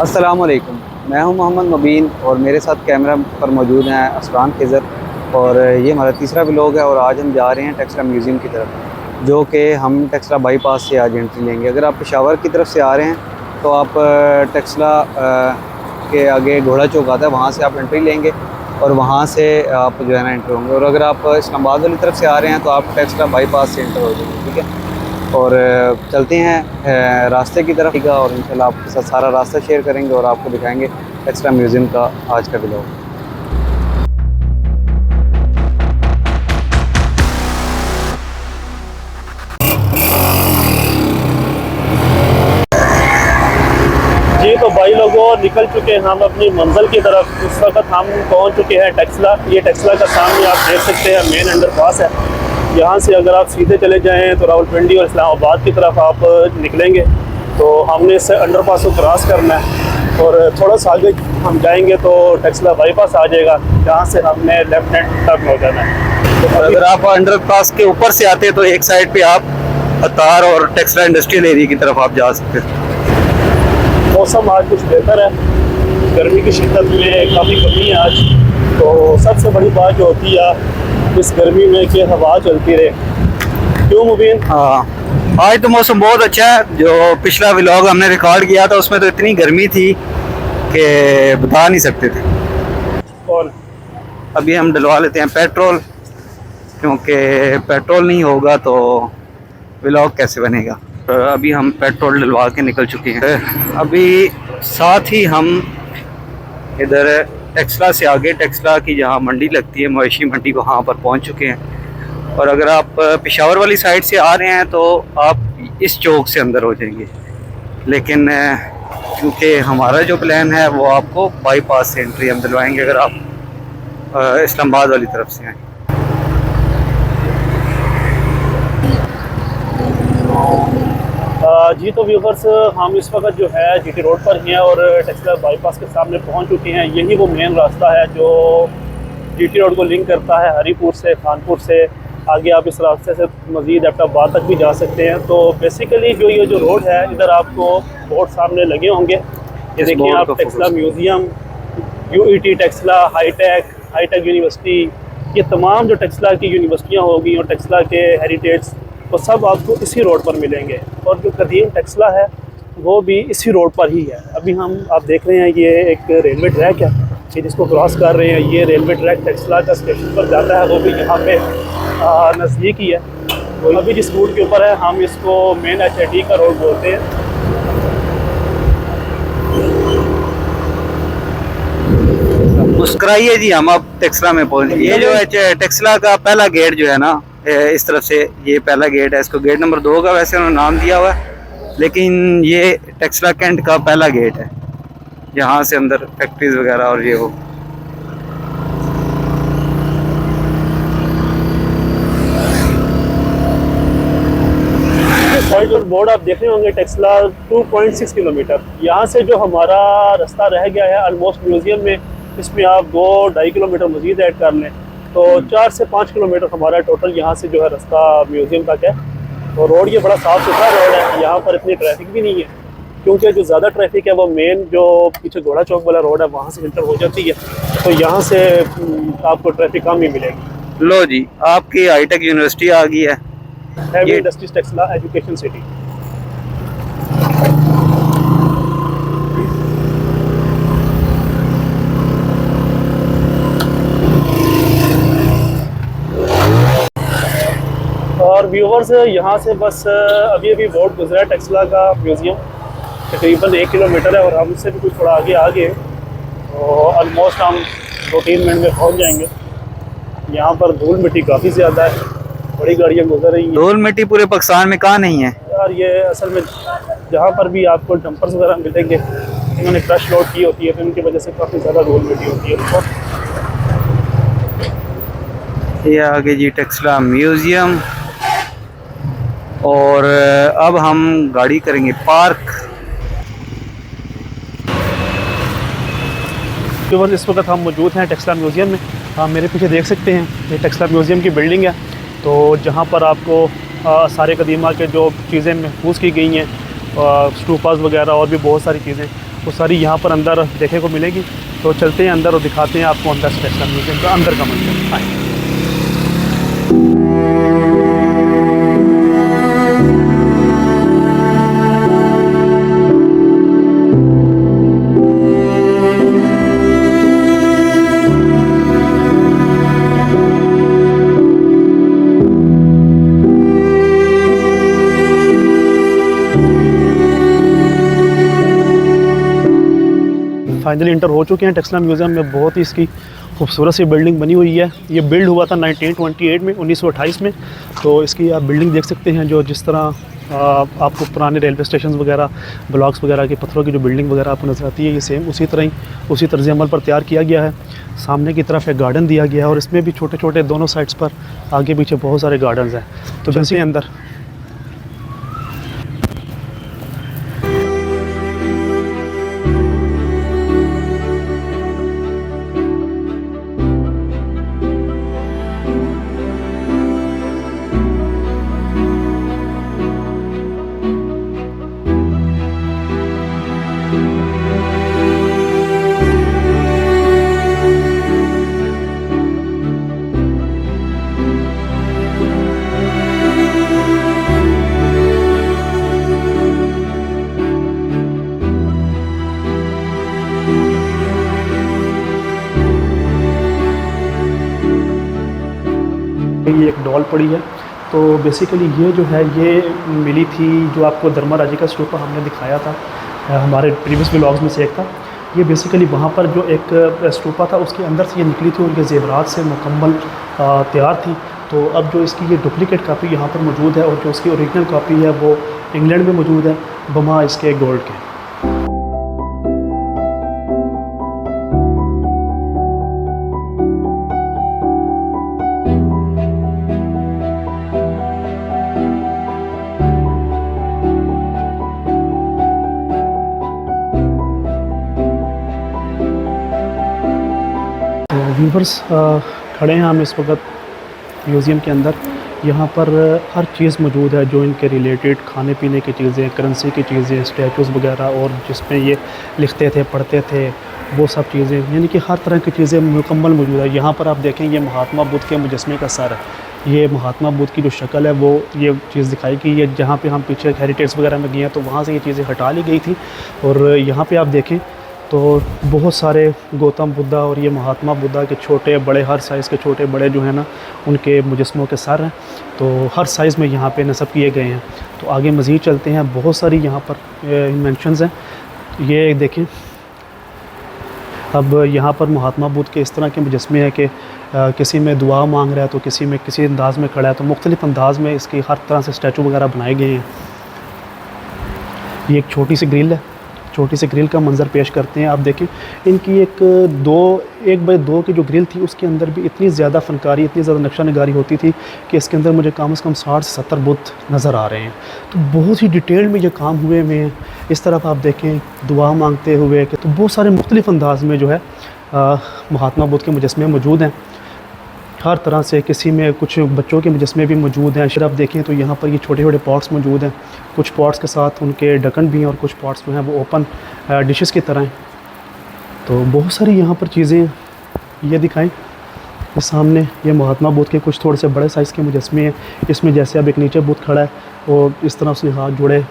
अस्सलामुअलैकुम। मैं हूं मोहम्मद मुबीन और मेरे साथ कैमरा पर मौजूद हैं असरान खिज़र। और ये हमारा तीसरा व्लॉग है और आज हम जा रहे हैं टेक्सला म्यूज़ियम की तरफ, जो कि हम टेक्सला बाईपास से आज एंट्री लेंगे। अगर आप पेशावर की तरफ से आ रहे हैं तो आप टेक्सला के आगे घोड़ा चौक आता है, वहाँ से आप एंट्री लेंगे और वहाँ से आप जो है ना एंटर होंगे। और अगर आप इस्लामाबाद वाली तरफ से आ रहे हैं तो आप टेक्सला बाईपास से एंटर हो जाएंगे। ठीक है, और चलते हैं रास्ते की तरफ और इंशाल्लाह आपके साथ सारा रास्ता शेयर करेंगे और आपको दिखाएंगे टेक्सला म्यूज़ियम का आज का व्लॉग। जी तो भाई लोगों निकल चुके हैं हम अपनी मंजिल की तरफ। इस वक्त हम पहुंच चुके हैं टेक्सला। ये टेक्सला का सामने आप देख सकते हैं मेन अंडरपास है। यहाँ से अगर आप सीधे चले जाएं तो रावलपिंडी और इस्लामाबाद की तरफ आप निकलेंगे, तो हमने इस अंडरपास को क्रॉस करना है और थोड़ा सा आगे हम जाएंगे तो टेक्सला बाईपास आ जाएगा, जहाँ से हमने लेफ्ट हैंड टर्न हो जाना है। तो अगर आप अंडरपास के ऊपर से आते हैं तो एक साइड पे आप अतार और टेक्सला इंडस्ट्रियल एरिया की तरफ आप जा सकते हैं। मौसम आज कुछ बेहतर है, गर्मी की शिद्दत में काफ़ी कमी है आज। तो सबसे बड़ी बात जो होती है इस गर्मी में कि हवा चलती रहे। क्यों मुबीन? हाँ, आज तो मौसम बहुत अच्छा है। जो पिछला व्लॉग हमने रिकॉर्ड किया था उसमें तो इतनी गर्मी थी कि बता नहीं सकते थे। और अभी हम डलवा लेते हैं पेट्रोल, क्योंकि पेट्रोल नहीं होगा तो व्लॉग कैसे बनेगा। तो अभी हम पेट्रोल डलवा के निकल चुके हैं। अभी साथ ही हम इधर टेक्सला से आगे, टेक्सला की जहाँ मंडी लगती है मवेशी मंडी, वहाँ पर पहुँच चुके हैं। और अगर आप पेशावर वाली साइड से आ रहे हैं तो आप इस चौक से अंदर हो जाएंगे, लेकिन क्योंकि हमारा जो प्लान है वो आपको बाईपास से एंट्री हम दिलवाएंगे अगर आप इस्लामाबाद वाली तरफ से आए। जी तो व्यूवर्स हम इस वक्त जो है जीटी रोड पर ही हैं और टेक्सला बाईपास के सामने पहुंच चुके हैं। यही वो मेन रास्ता है जो जीटी रोड को लिंक करता है हरीपुर से, खानपुर से। आगे आप इस रास्ते से मज़ीद एबटाबाद तक भी जा सकते हैं। तो बेसिकली जो ये जो रोड है, इधर आपको बोर्ड सामने लगे होंगे। ये देखिए आप Taxila museum, UET Taxila, hi tech university, ये तमाम जो टेक्सला की यूनिवर्सिटियाँ होगी और टेक्सला के हेरिटेज, वो सब आपको इसी रोड पर मिलेंगे। और जो कदीम टेक्सला है वो भी इसी रोड पर ही है। अभी आप देख रहे हैं ये एक रेलवे ट्रैक है, ये जिसको क्रॉस कर रहे हैं। ये रेलवे ट्रैक टेक्सला का स्टेशन पर जाता है, वो भी यहाँ पे नज़दीक ही है। तो अभी जिस रूट के ऊपर है हम इसको मेन HID का रोड बोलते हैं। मुस्कुराइए जी, हम अब टेक्सला में पहुंच। ये जो है टेक्सला का पहला गेट जो है ना, इस तरफ से ये पहला गेट है। इसको गेट नंबर 2 का वैसे उन्होंने नाम दिया हुआ है, लेकिन ये टेक्सला कैंट का पहला गेट है, जहाँ से अंदर फैक्ट्रीज वगैरह और ये हो। बोर्ड आप देख रहे होंगे टेक्सला 2.6 किलोमीटर। यहाँ से जो हमारा रास्ता रह गया है ऑलमोस्ट म्यूज़ियम में, इसमें आप 2-2.5 किलोमीटर मज़ीद ऐड कर लें तो 4 से 5 किलोमीटर हमारा टोटल यहाँ से जो है रास्ता म्यूज़ियम तक है। तो रोड ये बड़ा साफ़ सुथरा रोड है, यहाँ पर इतनी ट्रैफिक भी नहीं है, क्योंकि जो ज़्यादा ट्रैफिक है वो मेन जो पीछे घोड़ा चौक वाला रोड है वहाँ से इंटर हो जाती है। तो यहाँ से आपको ट्रैफिक कम ही मिलेगी। लो जी, आपकी हाईटेक यूनिवर्सिटी आ गई है, heavy industries Taxila education city. और व्यूवर्स यहाँ से बस अभी बोर्ड गुजरा है टेक्सला का म्यूज़ियम, तकरीबन 1 किलोमीटर है और हमसे भी कुछ थोड़ा आगे तो ऑलमोस्ट हम 2-3 मिनट में पहुँच जाएंगे। यहाँ पर धूल मिट्टी काफ़ी ज़्यादा है, बड़ी गाड़ियाँ गुजर रही हैं। धूल मिट्टी पूरे पाकिस्तान में कहाँ नहीं है यार, ये असल में जहाँ पर भी आपको डंपर्स वगैरह मिलेंगे इन्होंने क्रश लोड की होती है, तो इनकी वजह से काफ़ी ज़्यादा धूल मिट्टी होती है। ये आगे जी टेक्सला म्यूज़ियम, और अब हम गाड़ी करेंगे पार्क। तो इस वक्त हम मौजूद हैं टेक्सला म्यूज़ियम में। आप मेरे पीछे देख सकते हैं ये टेक्सला म्यूज़ियम की बिल्डिंग है, तो जहाँ पर आपको सारे कदीमा के जो चीज़ें महफूज की गई हैं, स्टूपास वगैरह और भी बहुत सारी चीज़ें वो सारी यहाँ पर अंदर देखने को मिलेगी। तो चलते हैं अंदर और दिखाते हैं आपको अंदर टेक्सला म्यूज़ियम का अंदर का मंजर। आए। फाइनली इंटर हो चुके हैं टेक्सला म्यूज़ियम में। बहुत ही इसकी खूबसूरत सी बिल्डिंग बनी हुई है। ये बिल्ड हुआ था 1928 में, 1928 में। तो इसकी आप बिल्डिंग देख सकते हैं, जो जिस तरह आपको पुराने रेलवे स्टेशन वगैरह, ब्लॉक्स वगैरह के पत्थरों की जो बिल्डिंग वगैरह आपको नज़र आती है, ये सेम उसी तरह ही उसी तर्ज अमल पर तैयार किया गया है। सामने की तरफ एक गार्डन दिया गया है और इसमें भी छोटे छोटे दोनों साइड्स पर आगे पीछे बहुत सारे गार्डन्स हैं। तो जैसे अंदर ये एक डॉल पड़ी है। तो बेसिकली ये जो है ये मिली थी, जो आपको धर्मराजी का स्तूपा हमने दिखाया था हमारे प्रीवियस व्लॉग्स में से एक था। ये बेसिकली वहाँ पर जो एक स्तूपा था उसके अंदर से ये निकली थी और ये जेवरात से मुकम्मल तैयार थी। तो अब जो इसकी ये डुप्लीकेट कापी यहाँ पर मौजूद है और जो इसकी ओरिजिनल कापी है वो इंग्लैंड में मौजूद है, बमा इसके गोल्ड के। व्यूवर्स खड़े हैं हम इस वक्त म्यूज़ियम के अंदर। यहाँ पर हर चीज़ मौजूद है जो इनके रिलेटेड, खाने पीने की चीज़ें, करेंसी की चीज़ें, स्टैचूज़ वगैरह, और जिसमें ये लिखते थे पढ़ते थे वो सब चीज़ें, यानी कि हर तरह की चीज़ें मुकम्मल मौजूद है। यहाँ पर आप देखें ये महात्मा बुद्ध के मुजस्मे का सर है। ये महात्मा बुद्ध की जो शक्ल है वो ये चीज़ दिखाई कि ये जहाँ पे हम पीछे हेरिटेज वगैरह में गए हैं तो वहाँ से ये चीज़ें हटा ली गई थी। और यहाँ पे आप देखें तो बहुत सारे गौतम बुद्धा और ये महात्मा बुद्धा के छोटे बड़े, हर साइज़ के छोटे बड़े जो है ना उनके मुजस्मों के सर हैं। तो हर साइज़ में यहाँ पे नस्ब किए गए हैं। तो आगे मज़ीद चलते हैं, बहुत सारी यहाँ पर इन्वेंशंस हैं। ये देखें, अब यहाँ पर महात्मा बुद्ध के इस तरह के मुजस्मे हैं कि किसी में दुआ मांग रहा है तो किसी में किसी अंदाज़ में खड़ा है, तो मुख्तलिफ़ अंदाज़ में इसकी हर तरह से स्टैचू वगैरह बनाए गए हैं। ये एक छोटी सी ग्रिल है, छोटी सी ग्रिल का मंज़र पेश करते हैं। आप देखें इनकी एक बाई दो की जो ग्रिल थी उसके अंदर भी इतनी ज़्यादा फ़नकारी, इतनी ज़्यादा नक्शा नगारी होती थी कि इसके अंदर मुझे कम से कम 60 से 70 बुत नज़र आ रहे हैं। तो बहुत ही डिटेल में ये काम हुए हुए हैं। इस तरफ आप देखें दुआ मांगते हुए, तो बहुत सारे मुख्तलिफ़ अंदाज़ में जो है महात्मा बुद्ध के मुजस्मे मौजूद हैं हर तरह से। किसी में कुछ बच्चों के मुजस्मे भी मौजूद हैं। अगर आप देखें तो यहाँ पर ये छोटे छोटे पॉट्स मौजूद हैं, कुछ पॉट्स के साथ उनके ढक्कन भी हैं और कुछ पॉट्स जो हैं वो ओपन डिशेस की तरह हैं। तो बहुत सारी यहाँ पर चीज़ें ये दिखाएं। ये सामने ये महात्मा बुद्ध के कुछ थोड़े से बड़े साइज़ के मुजस्मे हैं। इसमें जैसे अब एक नीचे बुद्ध खड़ा है और इस तरह उसने हाथ जोड़े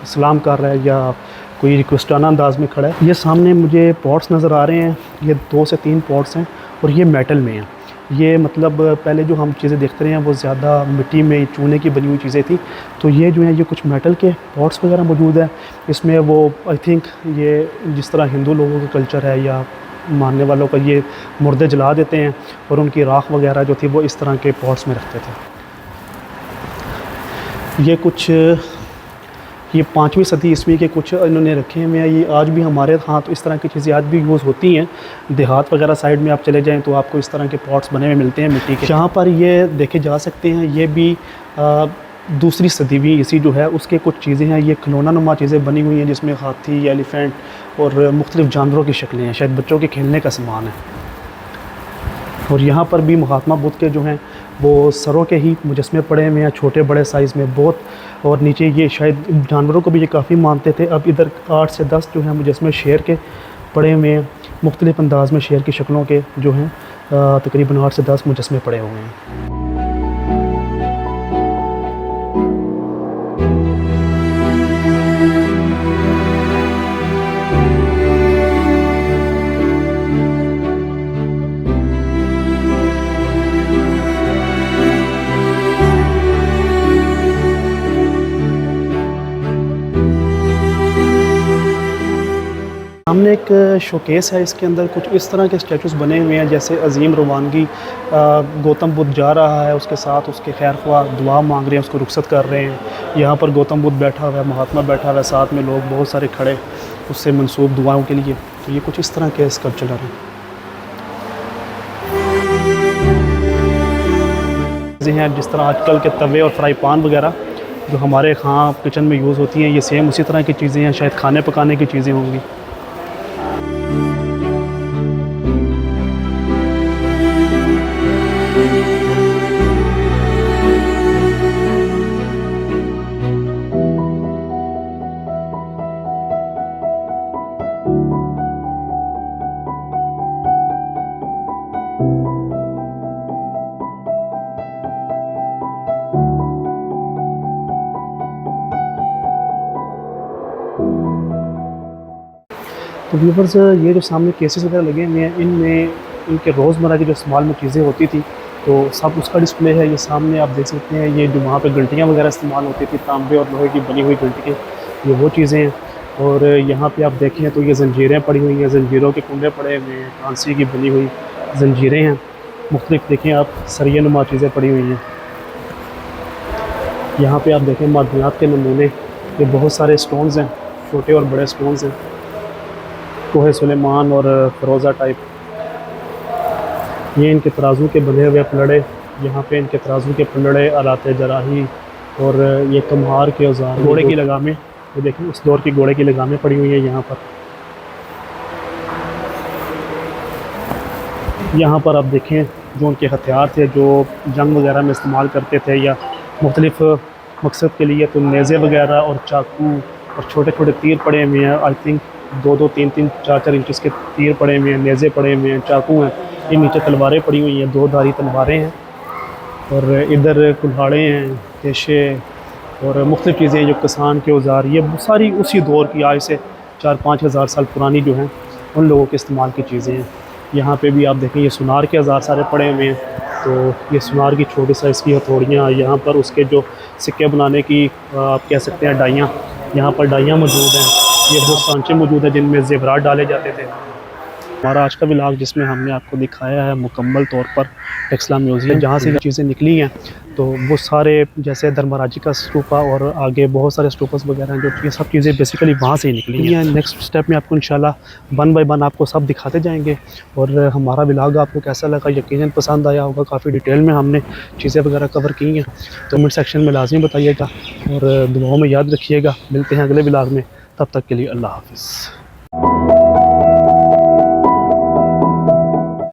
सलाम कर रहा है या कोई रिक्वेस्टाना अंदाज में खड़ा है। ये सामने मुझे पॉट्स नज़र आ रहे हैं, ये 2 से 3 पॉट्स हैं और ये मेटल में हैं। ये मतलब पहले जो हम चीज़ें देखते रहे हैं वो ज़्यादा मिट्टी में चूने की बनी हुई चीज़ें थी। तो ये जो है ये कुछ मेटल के पॉट्स वगैरह मौजूद है। इसमें वो आई थिंक ये जिस तरह हिंदू लोगों का कल्चर है या मानने वालों का, ये मुर्दे जला देते हैं और उनकी राख वगैरह जो थी वो इस तरह के पॉट्स में रखते थे। ये कुछ ये 5वीं सदी ईस्वी के कुछ इन्होंने रखे हुए हैं। ये आज भी हमारे यहाँ तो इस तरह की चीज़ें आज भी यूज़ होती हैं। देहात वगैरह साइड में आप चले जाएं तो आपको इस तरह के पॉट्स बने हुए मिलते हैं मिट्टी के। यहाँ पर ये देखे जा सकते हैं, ये भी दूसरी सदीवी इसी जो है उसके कुछ चीज़ें हैं। ये खिलौना नुमा चीज़ें बनी हुई हैं जिसमें हाथी, एलिफेंट और मुख्तलिफ़ जानवरों की शक्लें हैं, शायद बच्चों के खेलने का सामान है। और यहाँ पर भी महात्मा बुद्ध के जो हैं वो सरों के ही मुजस्मे पड़े हुए हैं, छोटे बड़े साइज़ में बहुत। और नीचे ये शायद जानवरों को भी ये काफ़ी मानते थे। अब इधर 8 से 10 जो हैं मुजस्मे शेर के पड़े हुए हैं, मुख्तलिफ़ अंदाज़ में शेर की शक्लों के जो हैं तकरीबन 8 से 10 मुजस्मे पड़े हुए हैं। सामने एक शोकेस है, इसके अंदर कुछ इस तरह के स्टैचूज़ बने हुए हैं जैसे अजीम रवानगी गौतम बुद्ध जा रहा है, उसके साथ उसके खैर ख्वाह दुआ मांग रहे हैं, उसको रुखसत कर रहे हैं। यहाँ पर गौतम बुद्ध बैठा हुआ है, महात्मा बैठा हुआ है, साथ में लोग बहुत सारे खड़े उससे मंसूब दुआओं के लिए। तो ये कुछ इस तरह के स्कल्पचर हैं। जिस तरह आजकल के तवे और फ्राई पान वगैरह जो हमारे यहाँ किचन में यूज़ होती हैं, ये सेम उसी तरह की चीज़ें हैं, शायद खाने पकाने की चीज़ें होंगी। तो व्यूवर्स, ये जो सामने केसेस वगैरह लगे हुए हैं, इनमें इनके रोज़मर्रा की जो इस्तेमाल में चीज़ें होती थी तो सब उसका डिस्प्ले है। ये सामने आप देख सकते हैं, ये जो वहाँ पे घंटियाँ वगैरह इस्तेमाल होती थी, तांबे और लोहे की बनी हुई घंटियाँ, ये वो चीज़ें हैं। और यहाँ पे आप देखें तो ये ज़ंजीरें पड़ी हुई हैं, ज़ंजीरों के कुंडे पड़े हुए हैं, कांसी की बनी हुई ज़ंजीरें हैं, मुख्तलिफ देखें आप सरिया नुमा चीज़ें पड़ी हुई हैं। यहाँ पे आप देखें मादनियात के नमूने, ये बहुत सारे स्टोन्स हैं, छोटे और बड़े स्टोन्स हैं, कोहे सुलेमान और फ़िरोज़ा टाइप। ये इनके तराजू के बंधे हुए पलड़े, यहाँ पे इनके तराजू के पलड़े, आलाते जराही और ये कम्हार के औजार, घोड़े की लगामें, ये देखें उस दौर की घोड़े की लगामें पड़ी हुई हैं यहाँ पर। यहाँ पर आप देखें जो उनके हथियार थे जो जंग वगैरह में इस्तेमाल करते थे या मुख्तलिफ़ मकसद के लिए, तो नेज़े वगैरह और चाकू और छोटे छोटे तीर पड़े हुए हैं। आई थिंक 2-2, 3-3, 4-4 इंचज़ के तीर पड़े हुए हैं, नेज़े पड़े हुए हैं, चाकू हैं, ये नीचे तलवारें पड़ी हुई हैं, 2 धारी तलवारें हैं, और इधर कुल्हाड़े हैं, तेशे और मुख्तलिफ़ चीज़ें जो किसान के औजार, ये सारी उसी दौर की, आज से 4-5 हज़ार साल पुरानी जो हैं उन लोगों के इस्तेमाल की चीज़ें हैं। यहाँ पे भी आप देखें ये सुनार के औजार सारे पड़े हुए हैं, तो ये सुनार की छोटी साइज़ की हथौड़ियाँ, यहाँ पर उसके जो सिक्के बनाने की आप कह सकते हैं डाइयाँ, यहाँ पर डाइयाँ मौजूद हैं, ये वो सांचे मौजूद हैं जिनमें ज़ेवरात डाले जाते थे। हमारा आज का व्लॉग जिसमें हमने आपको दिखाया है मुकम्मल तौर पर टेक्सला म्यूज़ियम, जहाँ से ये चीज़ें निकली हैं, तो वो सारे जैसे धर्मराजी का स्तूपा और आगे बहुत सारे स्तूपस वगैरह हैं, जो ये सब चीज़ें बेसिकली वहाँ से ही निकली हैं। नेक्स्ट स्टेप में आपको इंशाल्लाह 1 बाय 1 आपको सब दिखाते जाएंगे। और हमारा व्लॉग आपको कैसा लगा, यकीनन पसंद आया होगा, काफ़ी डिटेल में हमने चीज़ें वगैरह कवर की हैं। तो कमेंट सेक्शन में लाजमी बताइएगा और दुआओं में याद रखिएगा। मिलते हैं अगले व्लॉग में, तब तक के लिए अल्लाह हाफ़िज़।